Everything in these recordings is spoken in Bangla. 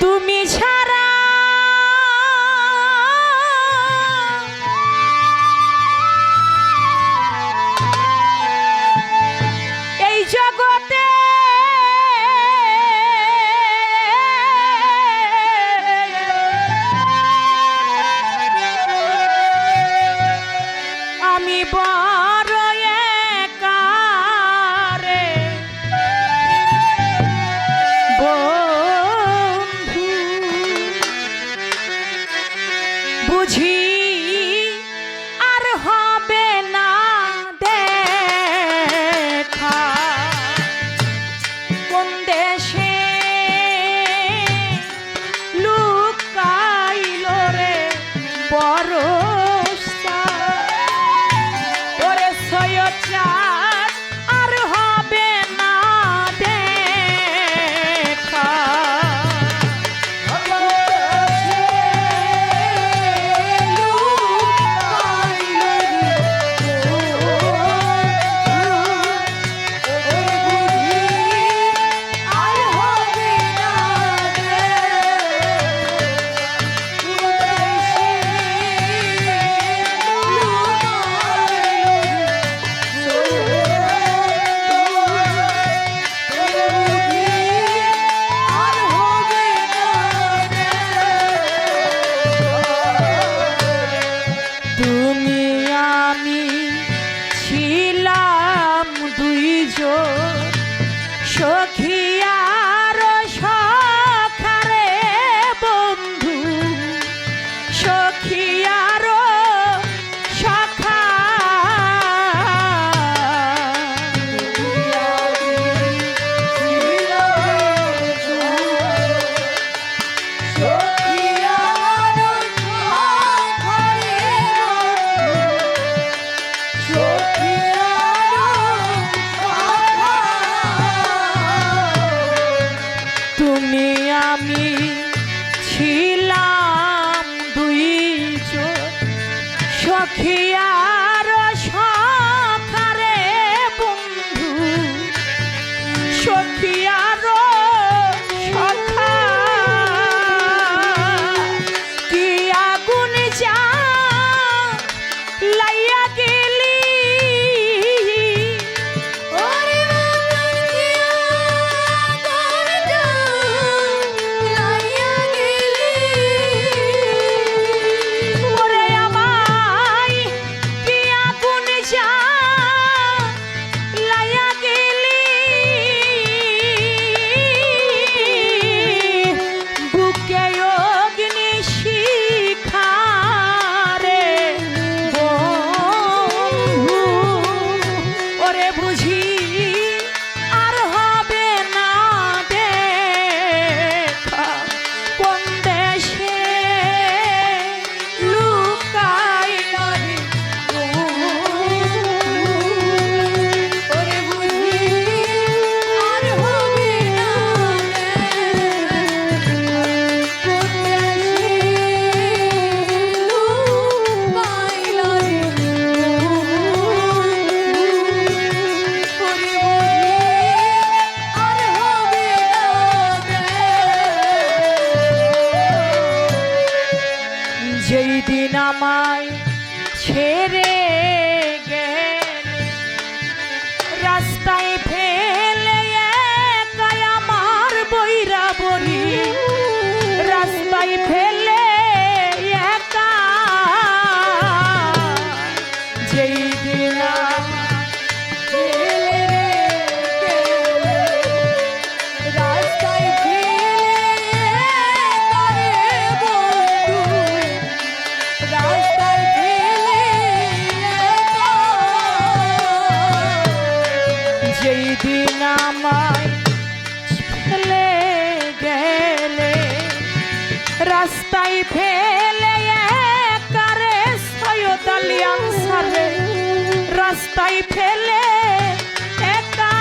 তুমি ছাড়া এই জগতে আমি বড় একা রে বন্ধু, বুঝি আর হবে না দেখা কোন দেশে লুকাইল রে বরষা ওরে সৈয়দ আর হবে না দেখা সখিয়ার সখারে বন্ধু, সখিয়ার সখা তুমি আমি ছিলাম দুইজন সখিয়ার সখারে বন্ধু, সখিয়ার সখা কি আগুন যা লাইয়া গেলি যেই দিন আমায় ছেড়ে গেলে রাস্তায় ফেলে একাই আমার বইরা বলি, রাস্তায় ফেলে একা যেই দিন যেই দিন আমায় ফেলে গেলে রাস্তায় ফেলে একারে সৈয়দ আলী আনসারে রাস্তায় ফেলে একা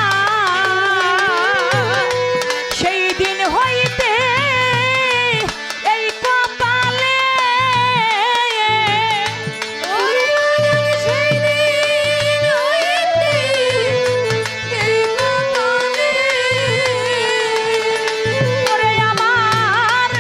সেই দিন হইতে এই কপালে ওরে আমার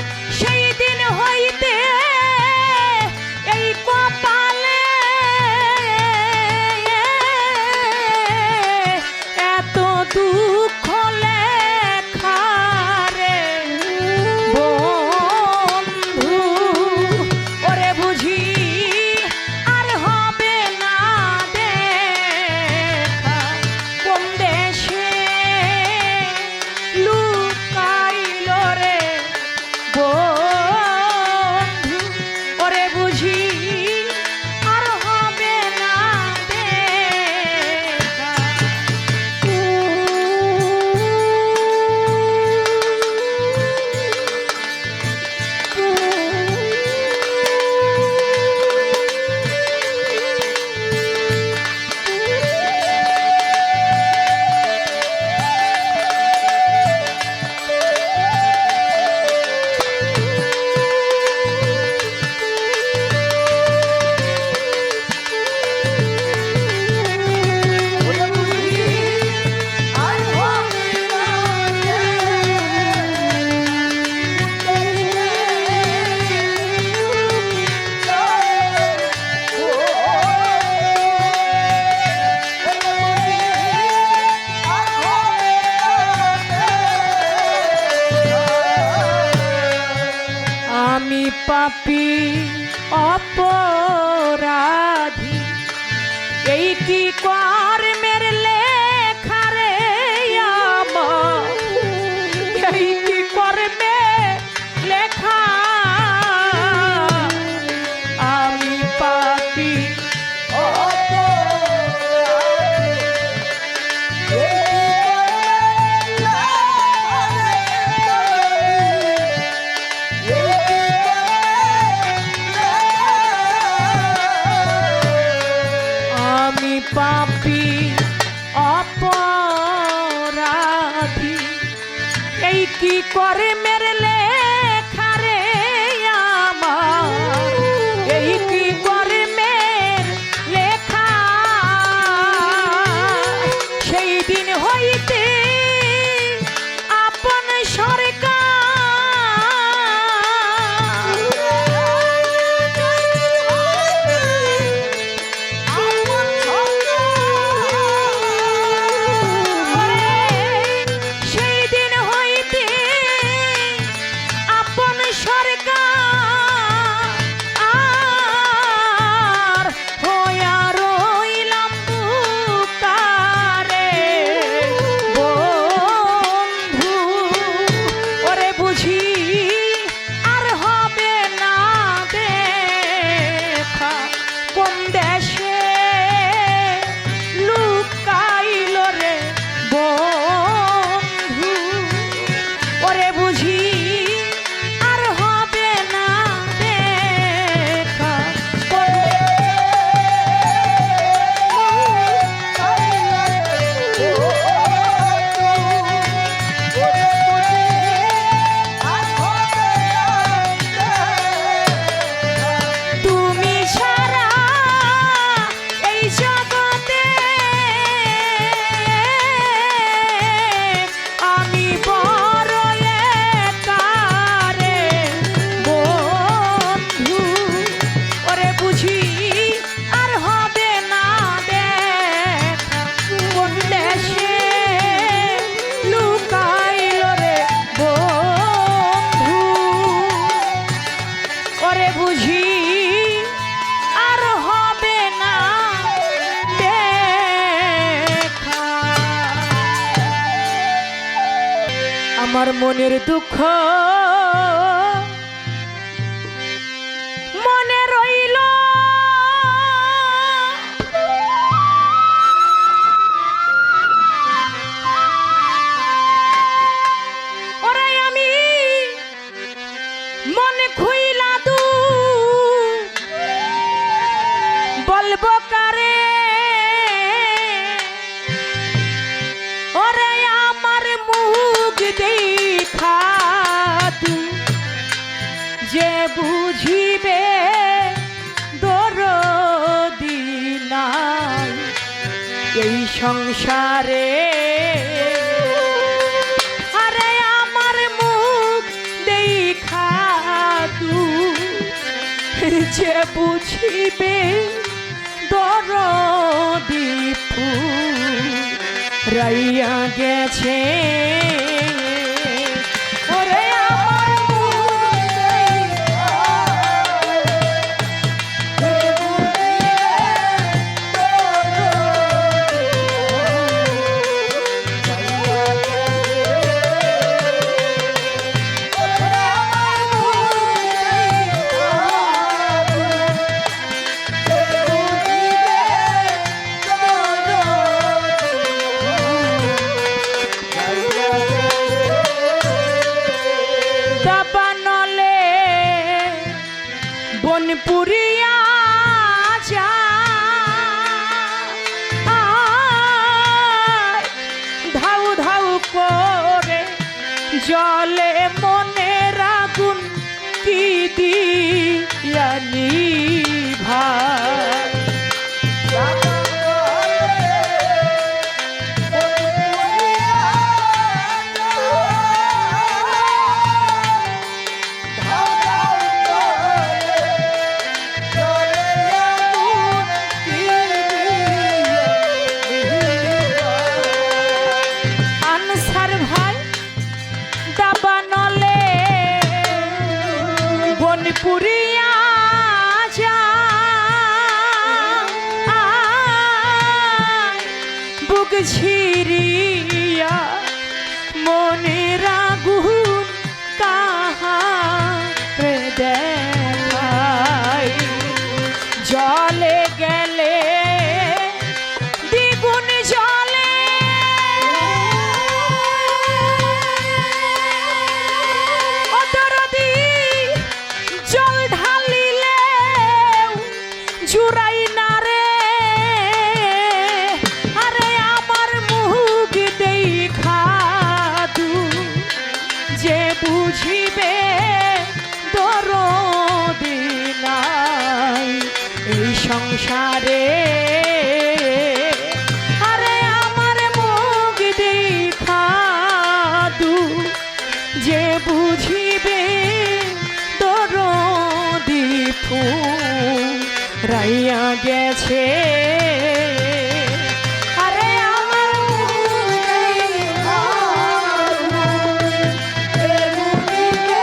পাপী অপরাধী, এই কি কর্মের লেখা রে আমার, এই কি কর্মে লেখা, আমি পাপী পাপী অপরাধী, এই কি করে মেরে লেখা রে আমার, এই কি করে মের লেখা, সেই দিন হইতে আপন সরকার আমার মনের দুঃখ মনে রইল, ওরাই আমি মনে খুইলা দু বলবো কারে, ওরে আমার মুখ দেখা তু যে বুঝিবে দরদি নাই এই সংসারে, আরে আমার মুখ দেখা তু যে বুঝিবে দরদি রাইয়া গেছে, ওরে আমার পুরিয়া যা ধাউ ধাউ করে জলে মনের আগুন কি দিয়া নিভায়, পুরিয়া যায় বুক ঝিরিয়া মনের আগুন কাহারে দেখাই জলে গেলে দ্বিগুণ জলে অদরদি জল ঢালিলে জুড়াই না রে আরে আমার মুখ দেখা দু যে বুঝিবে দরদি নাই এই সংসারে আরে আমার মুখ দেখা দু যে বুঝিবে দরদি ফুরাইয়া গেছে আরে আমার মুখ দেখা দু যে বুঝিবে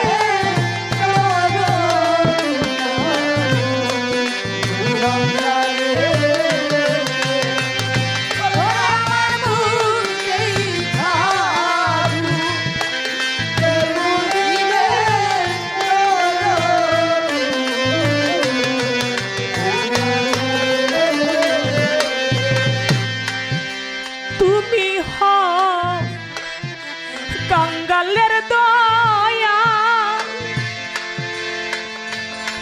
কাঙ্গালের দয়া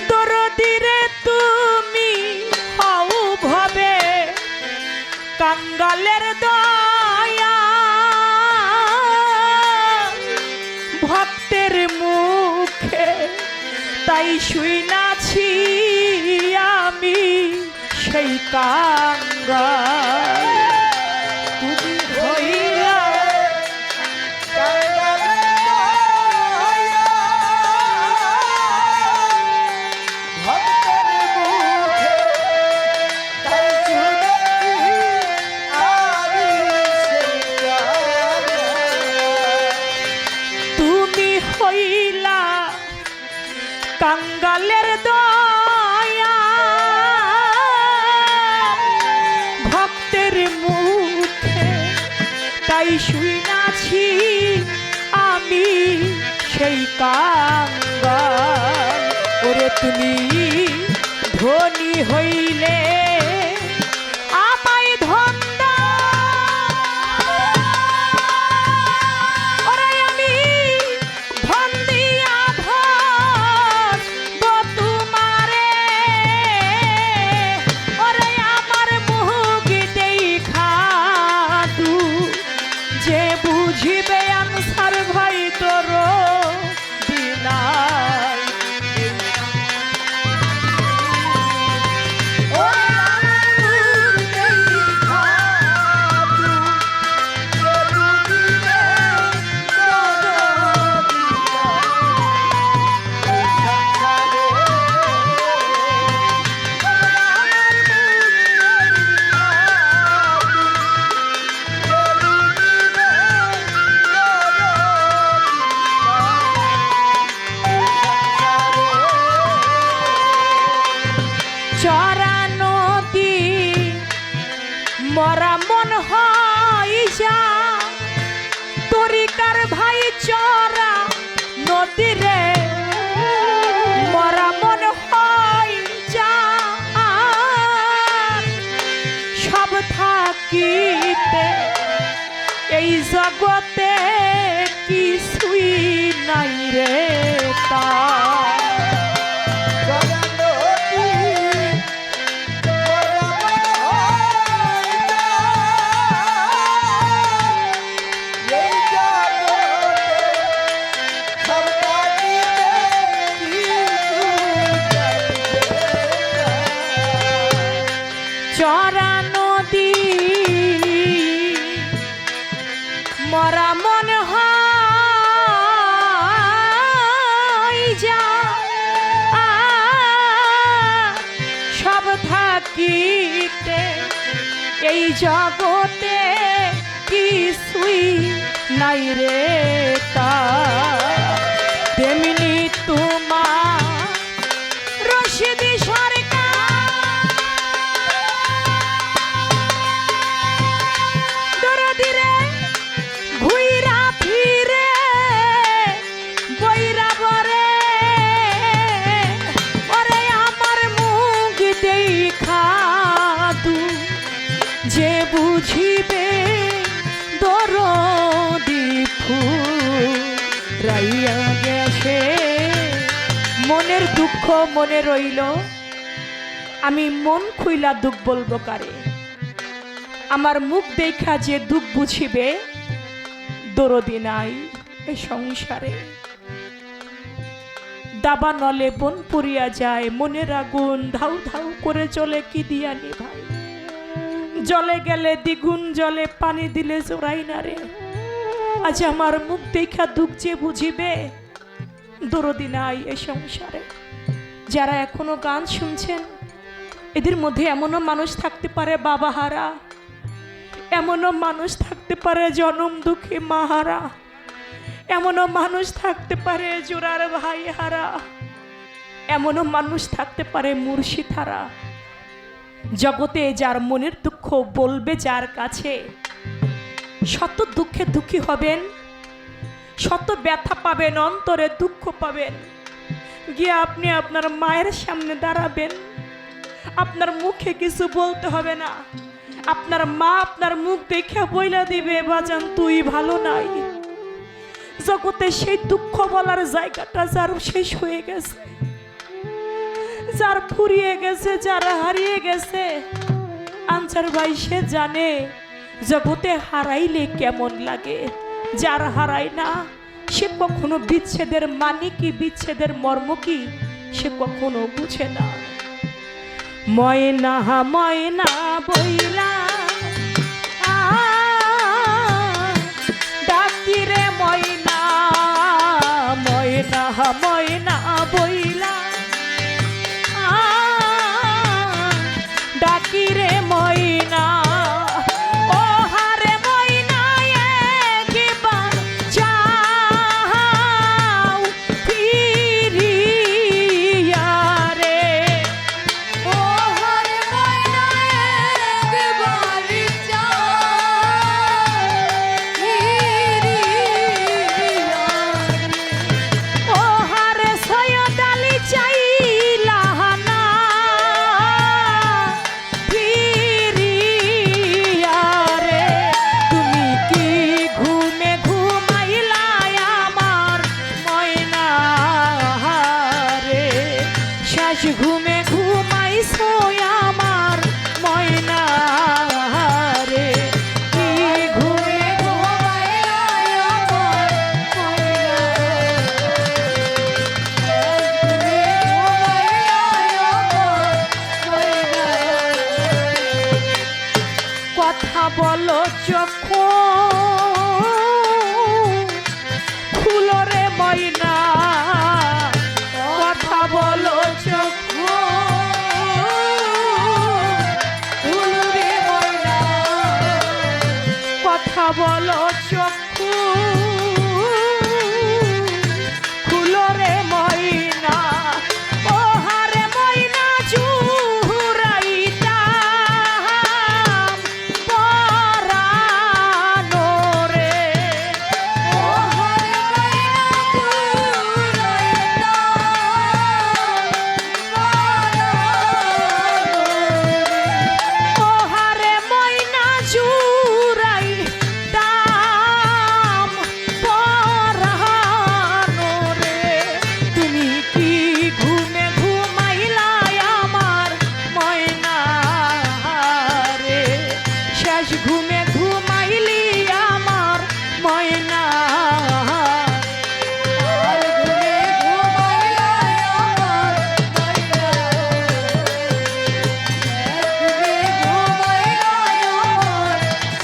দরদিরে তুমি হও ভবে কাঙ্গালের দয়া ভক্তের মুখে তাই শুইনাছি আমি সেই কাঙ্গাল তুমি হইলা কাঙ্গালের দয়া ভক্তের মুখে তাই শুইনাছি আমি সেই কাঙ্গাল ওরে তুমি ধনী হইলে আমায় ধন বুঝিবে আনসার ভাই তোর বিনাই চরা নদী মরা মন হয় যা তরিকার ভাই চরা নদী রে মরা মন হয় যা সব থাকিতে এই জগতে কিছুই নাই রে তা চরা নদী মরা মন হয় যা সব থাকিতে এই জগতে কিছুই নাই রে তা তেমনি তোমার মনের দুঃখ মনে রইল, আমি মন খুইলা দুঃখ বলবো কারে। আমার মুখ দেখা যে দুঃখ বুঝিবে, দরদি নাই এ সংসারে। দাবা নলে বন পুড়িয়া যায়, মনের আগুন ধাউ ধাউ করে চলে কি দিয়া নিভাই। জলে গেলে দ্বিগুণ জলে, পানি দিলে জোড়াই না রে। আজ আমার মুখ দেখা দুঃখ যে বুঝিবে, দরদি নাই এ সংসারে। যারা এখনো গান শুনছেন, এদের মধ্যে এমনও মানুষ থাকতে পারে বাবা হারা, এমনও মানুষ থাকতে পারে জনম দুঃখী মাহারা, এমনও মানুষ থাকতে পারে জোড়ার ভাই হারা, এমনও মানুষ থাকতে পারে মুর্শিদ হারা। জগতে যার মনের দুঃখ বলবে যার কাছে, শত দুঃখে দুঃখী হবেন, শত ব্যথা পাবেন, অন্তরে দুঃখ পাবেন। গিয়ে আপনি আপনার মায়ের সামনে দাঁড়াবেন, আপনার মুখে কিছু বলতে হবে না, আপনার মা আপনার মুখ দেখে বইলা দিবে, বাজান তুই ভালো নাই। জগতে সেই দুঃখ বলার জায়গাটা যার শেষ হয়ে গেছে, যার ফুরিয়ে গেছে, যার হারিয়ে গেছে, আনসার ভাই সে জানে জগতে হারাইলে কেমন লাগে। যার হারায় না সে কখনো বিচ্ছেদের মানে কি, বিচ্ছেদের মর্ম কি সে কখনো বুঝে না। ময়না ময়না বইলা ডাকি রে ময়না, ময়না ময়না বইলা ডাকি রে ময়না। ঘুমে ঘুমাইছো আমার ময়না রে, কি ঘুমে ঘুমাইলা আমার ময়না, ঘুমে ঘুমাইলা আমার ময়না। কথা বলো চক্ষু খুলো রে ময়না, কথা বলো কথা বলো চক্ষু খুলো রে ময়না। ও হারে ময়না জুরাইতাম পরানো রে, ও হারে ময়না জুরাইতাম, ও হারে ময়না জুরাই ঘুমে ঘুমাইলি আমার ময়না, ঘুমে ঘুমাইলা আমার ময়না, ঘুমে ঘুমাইলা আমার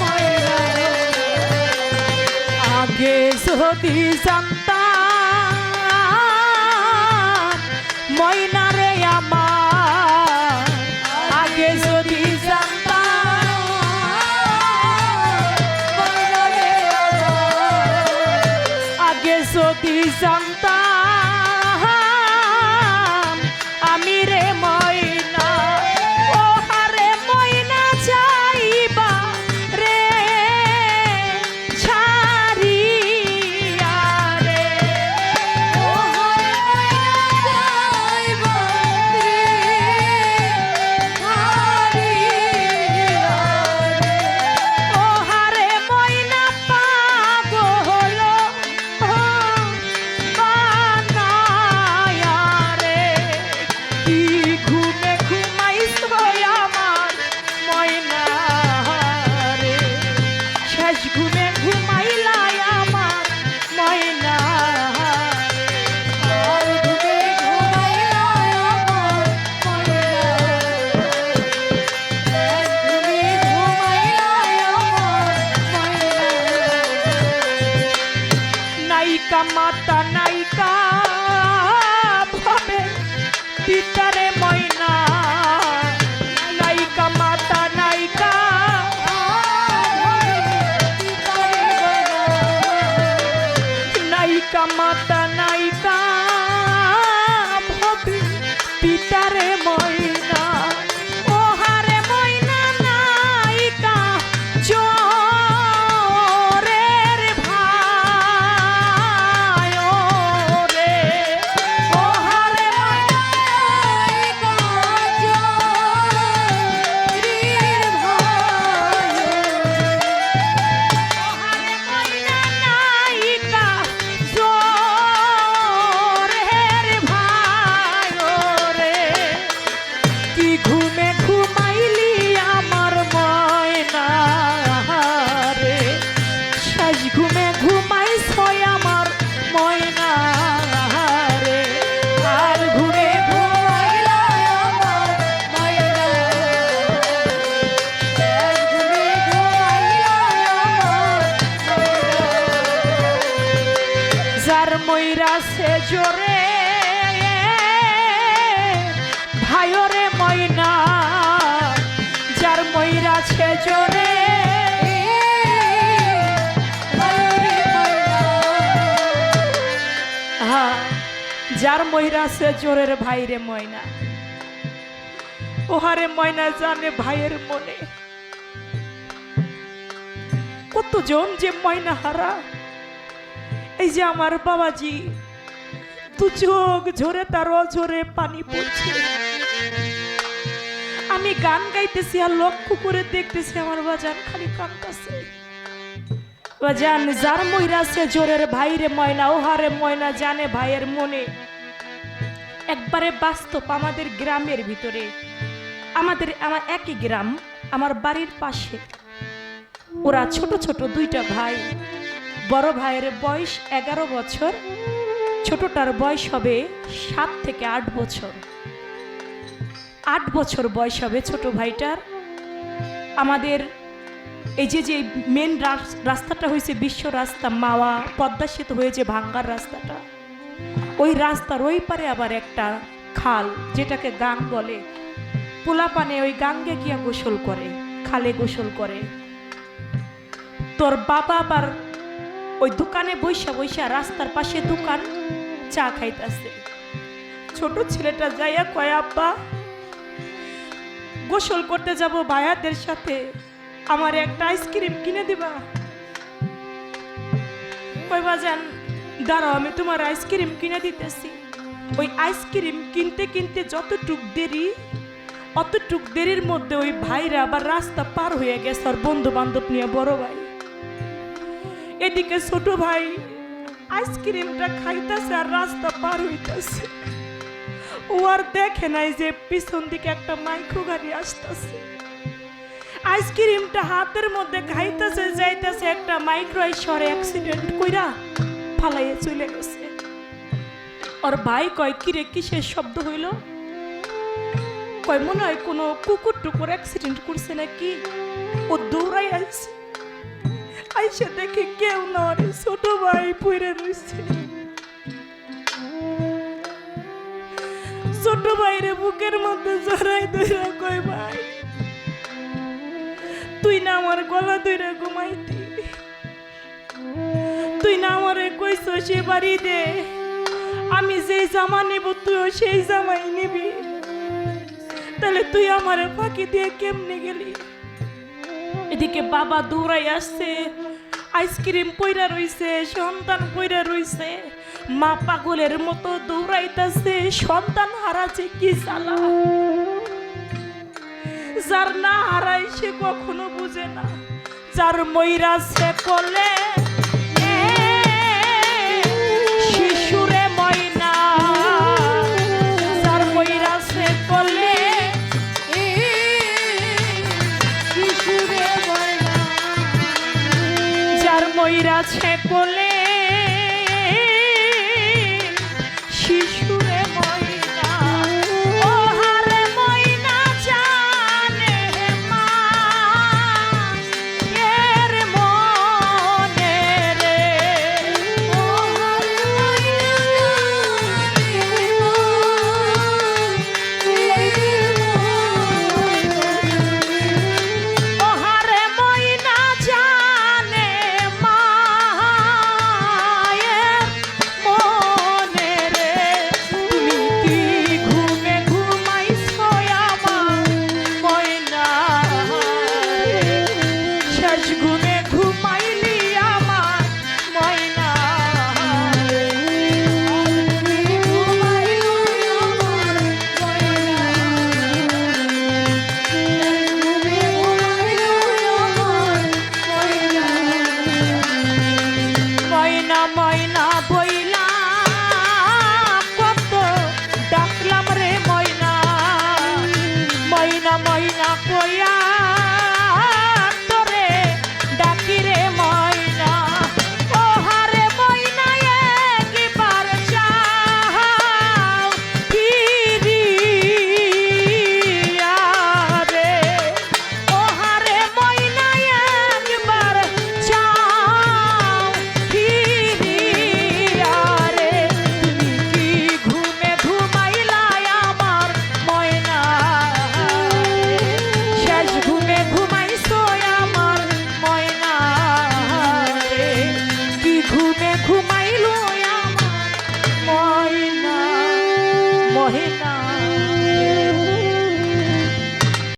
ময়না। আগে যদি জানতাম ময়না রে আমার, আগে যদি যদি জানতাম আমি রে ময়না, ও হারে ময়না যাইবা রে ছাড়িয়া রে, যার ময়রা আছে জোরের ভাইরে ময়না, ওহারে ময়না জানে ভাইয়ের মনে। কতজন যে ময়না হারা। এই যে আমার বাবাজি দু চোখ ঝরে তার অঝরে পানি পড়ছে। আমি গান গাইতেছি আর লক্ষ্য করে দেখতেছি আমার বাজান খালি কাঁদতেছে। বাজান যার ময়রা আছে জোরের ভাইরে ময়না, ওহারে ময়না জানে ভাইয়ের মনে। একবারে বাস্তব আমাদের গ্রামের ভিতরে, আমার একই গ্রাম, আমার বাড়ির পাশে ওরা ছোট ছোট দুইটা ভাই। বড় ভাইয়ের বয়স 11 বছর, ছোটটার বয়স হবে 7 থেকে 8 বছর। 8 বছর বয়স হবে ছোট ভাইটার। আমাদের এই যে মেন রাস্তাটা হয়েছে বিশ্ব রাস্তা, মাওয়া পদ্মা সেতু হয়েছে ভাঙ্গার রাস্তাটা, ওই রাস্তার ওই পারে আবার একটা খাল যেটাকে গাং বলে। পোলাপানে ওই গাঙ্গে গিয়া গোসল করে, খালে গোসল করে। তোর বাবা আবার ওই দোকানে বৈশা বৈশা, রাস্তার পাশে দোকান, চা খাইতেছে। ছোট ছেলেটা যাইয়া কয়, আব্বা গোসল করতে যাব ভাইয়াদের সাথে, আমার একটা আইসক্রিম কিনে দিবা? কই বাজান দাঁড়াও, আমি তোমার আইসক্রিম কিনে দিতেছি। ওই আইসক্রিম কিনতে কিনতে যতটুক দেরি, অতটুক দেরির মধ্যে ওই ভাইরা আবার রাস্তা পার হয়ে গেছে আর বন্ধু বান্ধব নিয়ে বড় ভাই। এদিকে ছোট ভাই আইসক্রিমটা খাইতেছে আর রাস্তা পার হইতেছে। ও আর দেখে নাই যে পিছন দিকে একটা মাইক্রো গাড়ি আসতেছে। আইসক্রিমটা হাতের মধ্যে খাইতেছে যাইতেছে, একটা মাইক্রো সরে অ্যাক্সিডেন্ট কইরা ফালাইয়ে চলে গেছে। ওর ভাই কয়, কিরে কিসের শব্দ হইল? কয় মনে হয় কোনো কুকুর টুকুর অ্যাক্সিডেন্ট করছে নাকি। ও দৌড়াই আইছে, আইসে দেখে কেউ না, ছোট ভাই পইরে রইছে। ছোট ভাইরে বুকের মধ্যে জড়াই ধইরা কয়, ভাই তুই না আমার গলা ধইরা ঘুমাইতি, তুই না আমারে কইছ সে বাড়ি দে, আমি যে জামা নেব তুইও সেই জামাই নিবি, তাহলে তুই আমারে ফাঁকি দিয়ে কেমনে গেলি? এদিকে বাবা দৌড়াই আসছে, আইসক্রিম পইরা রইছে, সন্তান পইরা রইছে। মা পাগলের মতো দৌড়াইতেছে, সন্তান হারাছে কি জ্বালা। যার না হারাই সে কখনো বুঝে না। যার ময়রা সে কোলে শিশুরে ময়না, যার ময়রা সে কোলে শিশুরে ময়না, যার ময়রা সে কোলে শিশুরে ময়না। ও হারে ময়না জানে মা এর মনে রে, ও হারে ময়না জানে মা সহে না